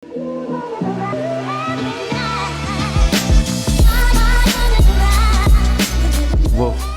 Whoa,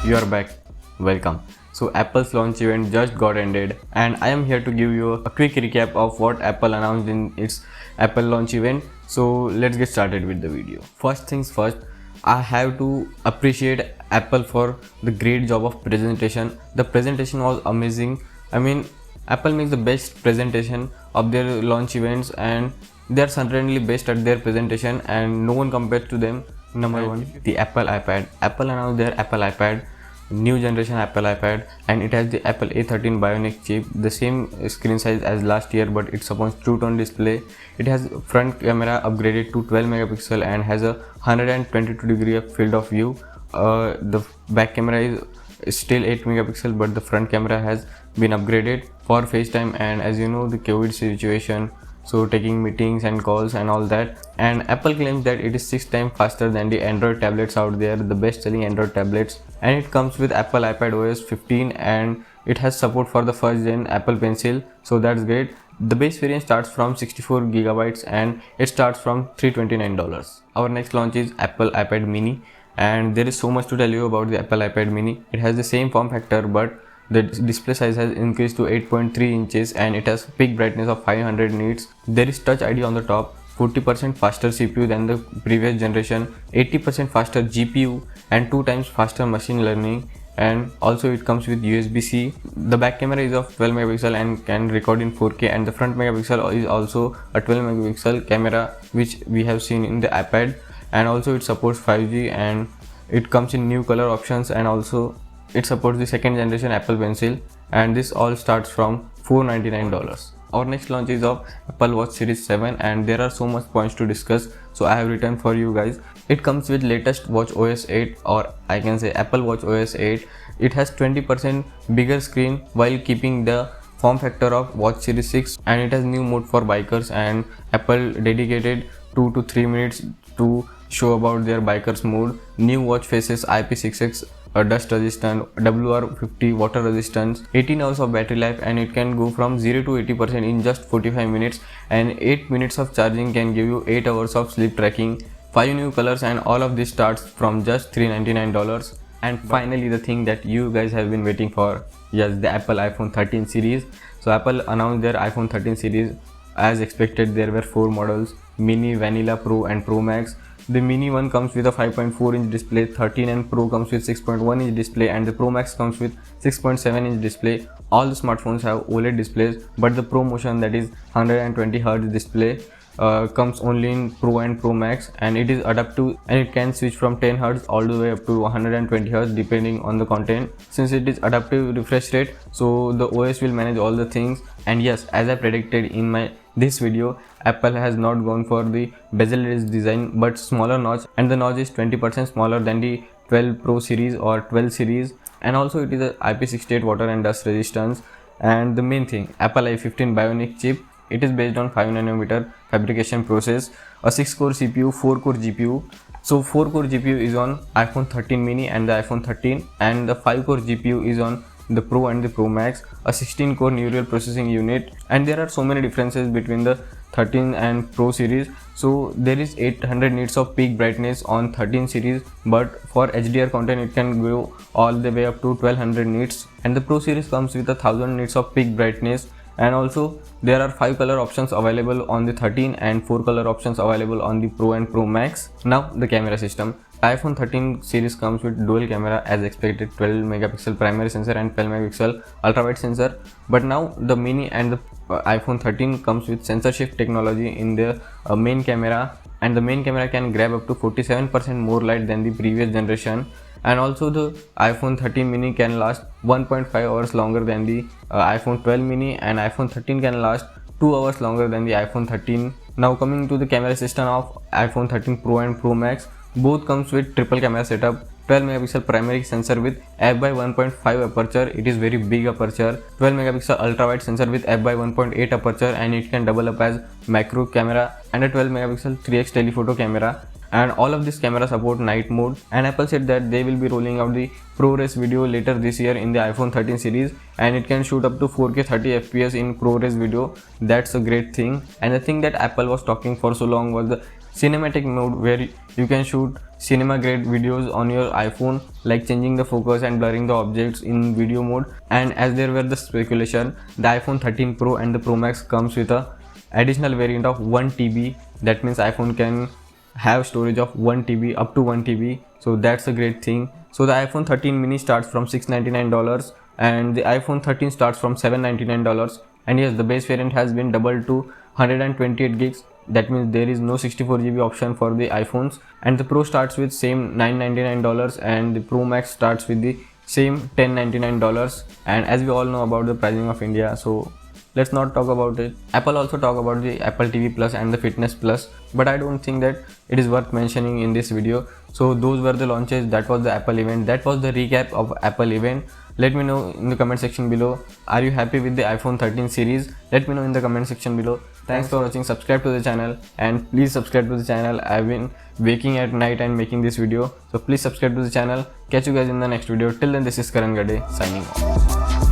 you are back. Welcome. So Apple's launch event just got ended and I am here to give you a quick recap of what Apple announced in its Apple launch event. So let's get started with the video. First things first, I have to appreciate Apple for the great job of presentation. The presentation was amazing. I mean, Apple makes the best presentation of their launch events and they are certainly best at their presentation and no one compares to them. Number one, the Apple iPad. Apple announced their Apple iPad, new generation Apple iPad, and it has the Apple A13 Bionic chip, the same screen size as last year, but it supports True Tone display. It has front camera upgraded to 12 megapixel and has a 122 degree of field of view. The back camera is still 8 megapixel, but the front camera has been upgraded for FaceTime, and as you know, the COVID situation, so taking meetings and calls and all that. And Apple claims that it is 6 times faster than the Android tablets out there, the best selling Android tablets, and it comes with Apple iPad OS 15 and it has support for the first gen Apple Pencil, so that's great. The base variant starts from 64 gigabytes and it starts from $329. Our next launch is Apple iPad mini, and there is so much to tell you about the Apple iPad mini. It has the same form factor, but the display size has increased to 8.3 inches and it has peak brightness of 500 nits. There is Touch ID on the top, 40% faster CPU than the previous generation, 80% faster GPU and 2 times faster machine learning, and also it comes with USB-C. The back camera is of 12 megapixel and can record in 4K, and the front megapixel is also a 12 megapixel camera which we have seen in the iPad, and also it supports 5G and it comes in new color options, and also it supports the second generation Apple Pencil, and this all starts from $499. Our next launch is of Apple Watch Series 7 and there are so much points to discuss, so I have written for you guys. It comes with latest Watch OS 8, or I can say Apple Watch OS 8. It has 20% bigger screen while keeping the form factor of Watch Series 6, and it has new mode for bikers, and Apple dedicated 2 to 3 minutes to show about their bikers mode. New watch faces IP66 dust resistant, WR50 water resistance, 18 hours of battery life, and it can go from 0 to 80% in just 45 minutes, and 8 minutes of charging can give you 8 hours of sleep tracking. 5 new colors, and all of this starts from just $399. And finally, the thing that you guys have been waiting for, yes, the Apple iPhone 13 series. So Apple announced their iPhone 13 series. As expected, there were 4 models: Mini, Vanilla, Pro and Pro Max. The Mini one comes with a 5.4 inch display, 13 and Pro comes with 6.1 inch display, and the Pro Max comes with 6.7 inch display. All the smartphones have OLED displays, but the Pro Motion, that is 120 Hz display, comes only in Pro and Pro Max, and it is adaptive and it can switch from 10 Hz all the way up to 120 Hz depending on the content. Since it is adaptive refresh rate, so the OS will manage all the things. And yes, as I predicted in this video, Apple has not gone for the bezel-less design but smaller notch, and the notch is 20% smaller than the 12 Pro series or 12 series, and also it is a IP68 water and dust resistance. And the main thing, Apple A15 Bionic chip. It is based on 5nm fabrication process, a 6-core CPU, 4-core GPU. So 4-core GPU is on iPhone 13 mini and the iPhone 13, and the 5-core GPU is on the Pro and the Pro Max, a 16-core neural processing unit. And there are so many differences between the 13 and Pro series. So there is 800 nits of peak brightness on 13 series, but for HDR content it can go all the way up to 1200 nits, and the Pro series comes with 1000 nits of peak brightness. And also there are 5 color options available on the 13 and 4 color options available on the Pro and Pro Max. Now the camera system. iPhone 13 series comes with dual camera as expected, 12 megapixel primary sensor and 12 megapixel ultra wide sensor. But now the mini and the iPhone 13 comes with sensor shift technology in the main camera, and the main camera can grab up to 47% more light than the previous generation. And also the iPhone 13 mini can last 1.5 hours longer than the iPhone 12 mini, and iPhone 13 can last 2 hours longer than the iPhone 13. Now coming to the camera system of iPhone 13 Pro and Pro Max, both comes with triple camera setup, 12 megapixel primary sensor with f/1.5 aperture. It is very big aperture. 12 megapixel ultra wide sensor with f/1.8 aperture, and it can double up as macro camera, and a 12 megapixel 3x telephoto camera. and all of these cameras support night mode. And Apple said that they will be rolling out the ProRes video later this year in the iPhone 13 series, and it can shoot up to 4K 30 FPS in ProRes video. That's a great thing. And the thing that Apple was talking for so long was the cinematic mode, where you can shoot cinema grade videos on your iPhone, like changing the focus and blurring the objects in video mode. And as there were the speculation, the iPhone 13 Pro and the Pro Max comes with a additional variant of 1 TB. That means iPhone can have storage of 1 TB up to 1 TB, so that's a great thing. So the iPhone 13 mini starts from $699 and the iPhone 13 starts from $799. And yes, the base variant has been doubled to 128 gigs. That means there is no 64 GB option for the iPhones. And the Pro starts with same $999 and the Pro Max starts with the same $1099. And as we all know about the pricing of India, so let's not talk about it. Apple also talk about the Apple TV Plus and the Fitness Plus, but I don't think that it is worth mentioning in this video. So those were the launches. That was the Apple event. That was the recap of Apple event. Let me know in the comment section below. Are you happy with the iPhone 13 series? Let me know in the comment section below. Thanks for watching. Subscribe to the channel and please subscribe to the channel. I've been waking at night and making this video, so please subscribe to the channel. Catch you guys in the next video. Till then, this is Karan Gade signing off.